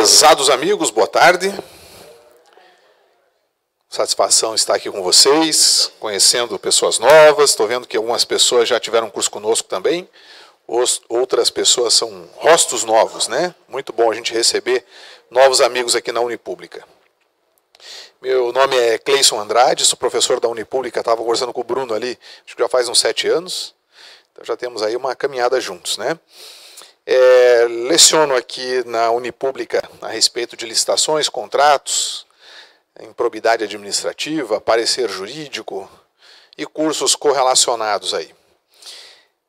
Prezados amigos, boa tarde. Satisfação estar aqui com vocês, conhecendo pessoas novas. Estou vendo que algumas pessoas já tiveram um curso conosco também. Outras pessoas são rostos novos, né? Muito bom a gente receber novos amigos aqui na Unipública. Meu nome é Cleison Andrade, sou professor da Unipública. Estava conversando com o Bruno ali, acho que já faz uns 7 anos. Então já temos aí uma caminhada juntos, né? Leciono aqui na Unipública a respeito de licitações, contratos, improbidade administrativa, parecer jurídico e cursos correlacionados aí.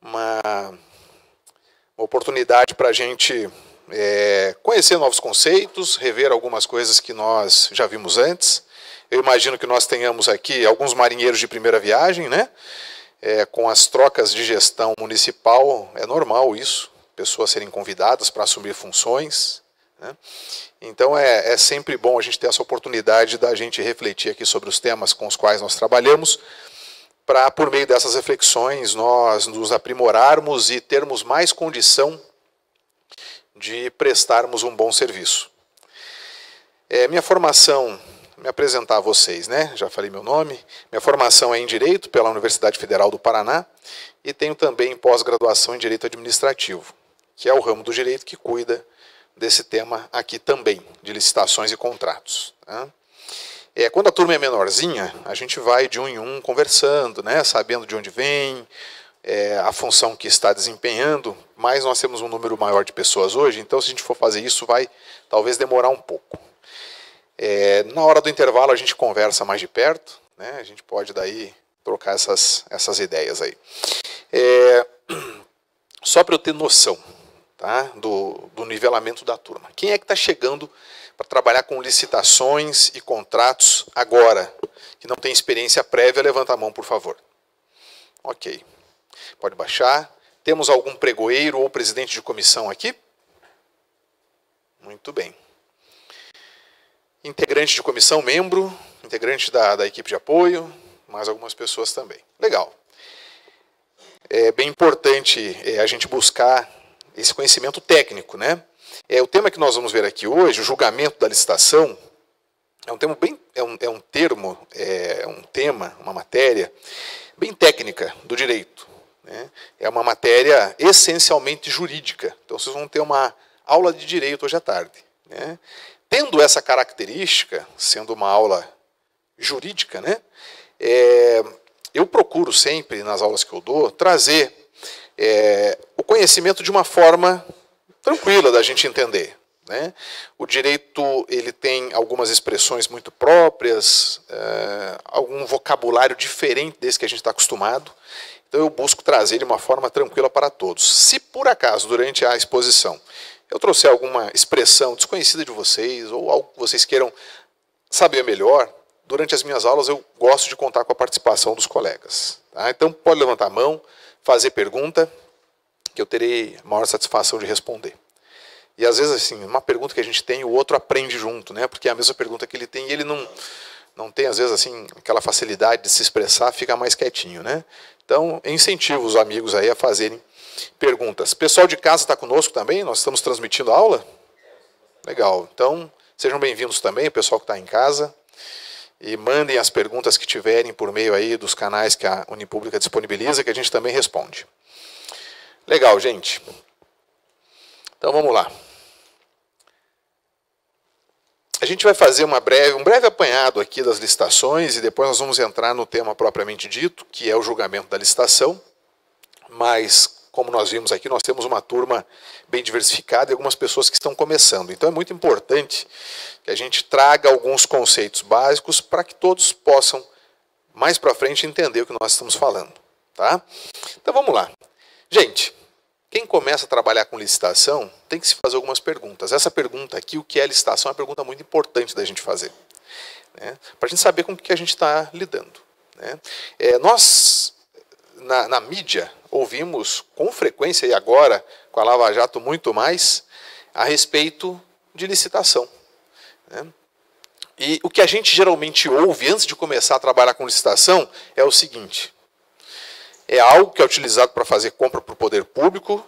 Uma oportunidade para a gente conhecer novos conceitos, rever algumas coisas que nós já vimos antes. Eu imagino que nós tenhamos aqui alguns marinheiros de primeira viagem, né? Com as trocas de gestão municipal, é normal isso, pessoas serem convidadas para assumir funções, né? Então é sempre bom a gente ter essa oportunidade da gente refletir aqui sobre os temas com os quais nós trabalhamos, para, por meio dessas reflexões, nós nos aprimorarmos e termos mais condição de prestarmos um bom serviço. Minha formação, me apresentar a vocês, né? Já falei meu nome. Minha formação é em Direito pela Universidade Federal do Paraná e tenho também pós-graduação em Direito Administrativo, que é o ramo do direito que cuida desse tema aqui também, de licitações e contratos, né? Quando a turma é menorzinha, a gente vai de um em um conversando, né? Sabendo de onde vem, a função que está desempenhando, mas nós temos um número maior de pessoas hoje, então se a gente for fazer isso vai talvez demorar um pouco. Na hora do intervalo a gente conversa mais de perto, né? A gente pode daí trocar essas ideias aí. Só para eu ter noção, tá? do nivelamento da turma. Quem é que está chegando para trabalhar com licitações e contratos agora, que não tem experiência prévia? Levanta a mão, por favor. Ok. Pode baixar. Temos algum pregoeiro ou presidente de comissão aqui? Muito bem. Integrante de comissão, membro, integrante da equipe de apoio, mais algumas pessoas também. Legal. É bem importante a gente buscar esse conhecimento técnico, né? O tema que nós vamos ver aqui hoje, o julgamento da licitação, é um tema uma matéria bem técnica do direito, né? É uma matéria essencialmente jurídica. Então vocês vão ter uma aula de direito hoje à tarde, né? Tendo essa característica, sendo uma aula jurídica, né? Eu procuro sempre, nas aulas que eu dou, trazer o conhecimento de uma forma tranquila da gente entender, né? O direito ele tem algumas expressões muito próprias, algum vocabulário diferente desse que a gente está acostumado, então eu busco trazer de uma forma tranquila para todos. Se por acaso, durante a exposição, eu trouxer alguma expressão desconhecida de vocês, ou algo que vocês queiram saber melhor, durante as minhas aulas eu gosto de contar com a participação dos colegas, tá? Então pode levantar a mão, fazer pergunta, que eu terei a maior satisfação de responder. E às vezes, assim, uma pergunta que a gente tem, o outro aprende junto, né? Porque é a mesma pergunta que ele tem e ele não tem, às vezes, assim, aquela facilidade de se expressar, fica mais quietinho, né? Então, eu incentivo os amigos aí a fazerem perguntas. Pessoal de casa está conosco também? Nós estamos transmitindo a aula? Legal. Então, sejam bem-vindos também, o pessoal que está em casa. E mandem as perguntas que tiverem por meio aí dos canais que a Unipública disponibiliza, que a gente também responde. Legal, gente. Então, vamos lá. A gente vai fazer um breve apanhado aqui das licitações e depois nós vamos entrar no tema propriamente dito, que é o julgamento da licitação. Mas, como nós vimos aqui, nós temos uma turma bem diversificada e algumas pessoas que estão começando. Então é muito importante que a gente traga alguns conceitos básicos para que todos possam, mais para frente, entender o que nós estamos falando, tá? Então vamos lá. Gente, quem começa a trabalhar com licitação tem que se fazer algumas perguntas. Essa pergunta aqui, o que é licitação, é uma pergunta muito importante da gente fazer, né? Para a gente saber com o que a gente está lidando, né? Nós, na mídia, ouvimos com frequência, e agora com a Lava Jato muito mais, a respeito de licitação, né? E o que a gente geralmente ouve antes de começar a trabalhar com licitação é o seguinte: é algo que é utilizado para fazer compra para o poder público,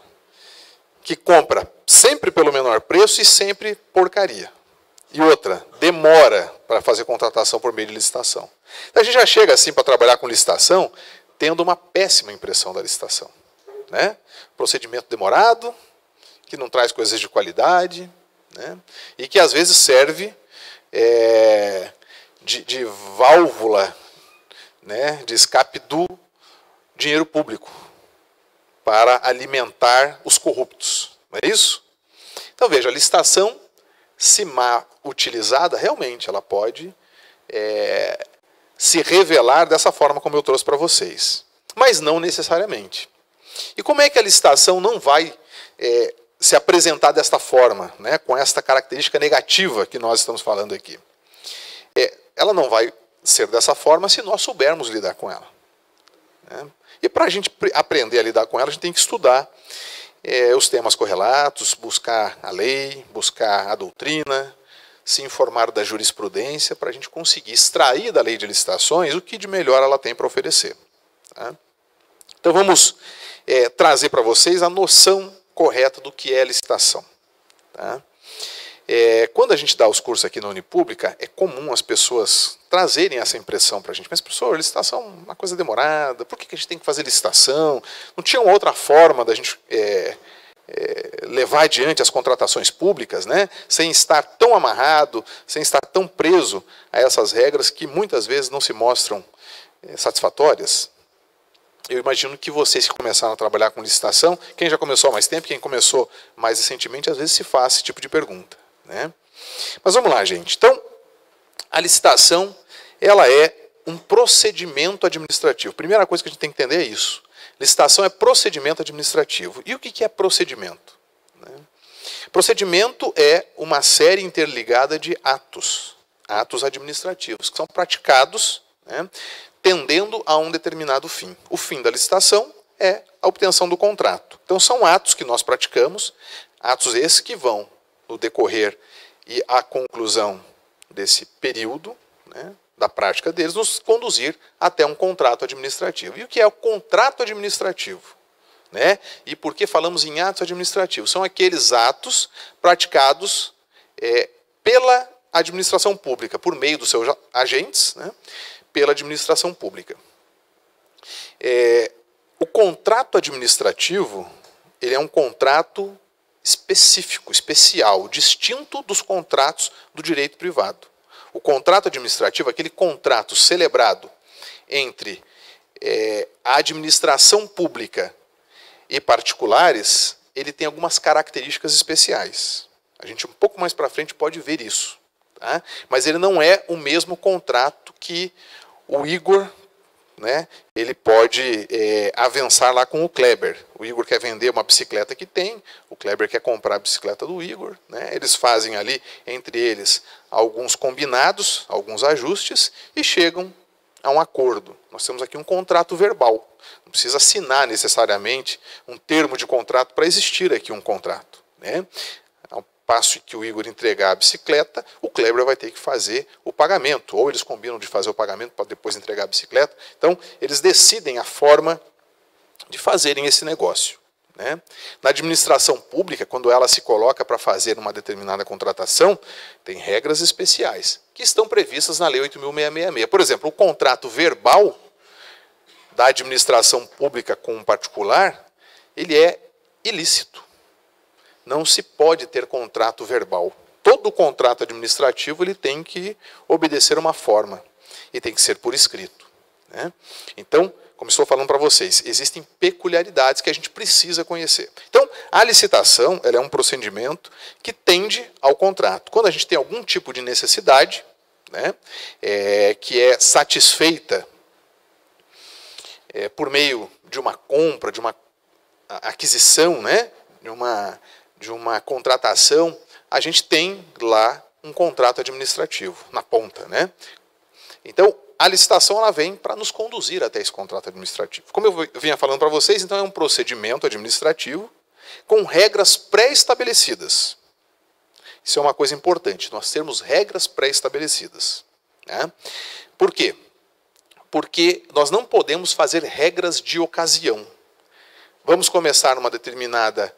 que compra sempre pelo menor preço e sempre porcaria. E outra, demora para fazer contratação por meio de licitação. Então a gente já chega assim para trabalhar com licitação, tendo uma péssima impressão da licitação, né? Procedimento demorado, que não traz coisas de qualidade, né? E que às vezes serve de válvula, né? De escape do dinheiro público para alimentar os corruptos, não é isso? Então veja, a licitação, se mal utilizada, realmente ela pode se revelar dessa forma como eu trouxe para vocês. Mas não necessariamente. E como é que a licitação não vai se apresentar desta forma, né, com esta característica negativa que nós estamos falando aqui? Ela não vai ser dessa forma se nós soubermos lidar com ela, né? E para a gente aprender a lidar com ela, a gente tem que estudar os temas correlatos, buscar a lei, buscar a doutrina, se informar da jurisprudência, para a gente conseguir extrair da lei de licitações o que de melhor ela tem para oferecer, tá? Então vamos trazer para vocês a noção correta do que é licitação, tá? Quando a gente dá os cursos aqui na Unipública, é comum as pessoas trazerem essa impressão para a gente. Mas, professor, licitação é uma coisa demorada, por que a gente tem que fazer licitação? Não tinha uma outra forma da gente levar adiante as contratações públicas, né, sem estar tão amarrado, sem estar tão preso a essas regras que muitas vezes não se mostram satisfatórias? Eu imagino que vocês que começaram a trabalhar com licitação, quem já começou há mais tempo, quem começou mais recentemente, às vezes se faz esse tipo de pergunta, né? Mas vamos lá, gente. Então, a licitação, ela é um procedimento administrativo. Primeira coisa que a gente tem que entender é isso. Licitação é procedimento administrativo. E o que é procedimento? Procedimento é uma série interligada de atos administrativos, que são praticados, né, tendendo a um determinado fim. O fim da licitação é a obtenção do contrato. Então são atos que nós praticamos, atos esses que vão, no decorrer e a conclusão desse período, né, da prática deles, nos conduzir até um contrato administrativo. E o que é o contrato administrativo, né? E por que falamos em atos administrativos? São aqueles atos praticados pela administração pública, por meio dos seus agentes, né, pela administração pública. O contrato administrativo, ele é um contrato específico, especial, distinto dos contratos do direito privado. O contrato administrativo é aquele contrato celebrado entre a administração pública e particulares. Ele tem algumas características especiais. A gente um pouco mais para frente pode ver isso, tá? Mas ele não é o mesmo contrato que o Igor, né, ele pode avançar lá com o Kleber. O Igor quer vender uma bicicleta que tem, o Kleber quer comprar a bicicleta do Igor, né? Eles fazem ali, entre eles, alguns combinados, alguns ajustes, e chegam a um acordo. Nós temos aqui um contrato verbal. Não precisa assinar necessariamente um termo de contrato para existir aqui um contrato, né? Ao passo que o Igor entregar a bicicleta, o Kleber vai ter que fazer o pagamento. Ou eles combinam de fazer o pagamento para depois entregar a bicicleta. Então, eles decidem a forma de fazerem esse negócio, né? Na administração pública, quando ela se coloca para fazer uma determinada contratação, tem regras especiais que estão previstas na Lei 8.666. Por exemplo, o contrato verbal da administração pública com um particular, ele é ilícito. Não se pode ter contrato verbal. Todo contrato administrativo ele tem que obedecer uma forma e tem que ser por escrito, né? Então, como estou falando para vocês, existem peculiaridades que a gente precisa conhecer. Então, a licitação ela é um procedimento que tende ao contrato. Quando a gente tem algum tipo de necessidade, né, que é satisfeita por meio de uma compra, de uma aquisição, né, de uma contratação, a gente tem lá um contrato administrativo na ponta, né? Então, a licitação ela vem para nos conduzir até esse contrato administrativo. Como eu vinha falando para vocês, então é um procedimento administrativo com regras pré-estabelecidas. Isso é uma coisa importante, nós temos regras pré-estabelecidas, né? Por quê? Porque nós não podemos fazer regras de ocasião. Vamos começar uma determinada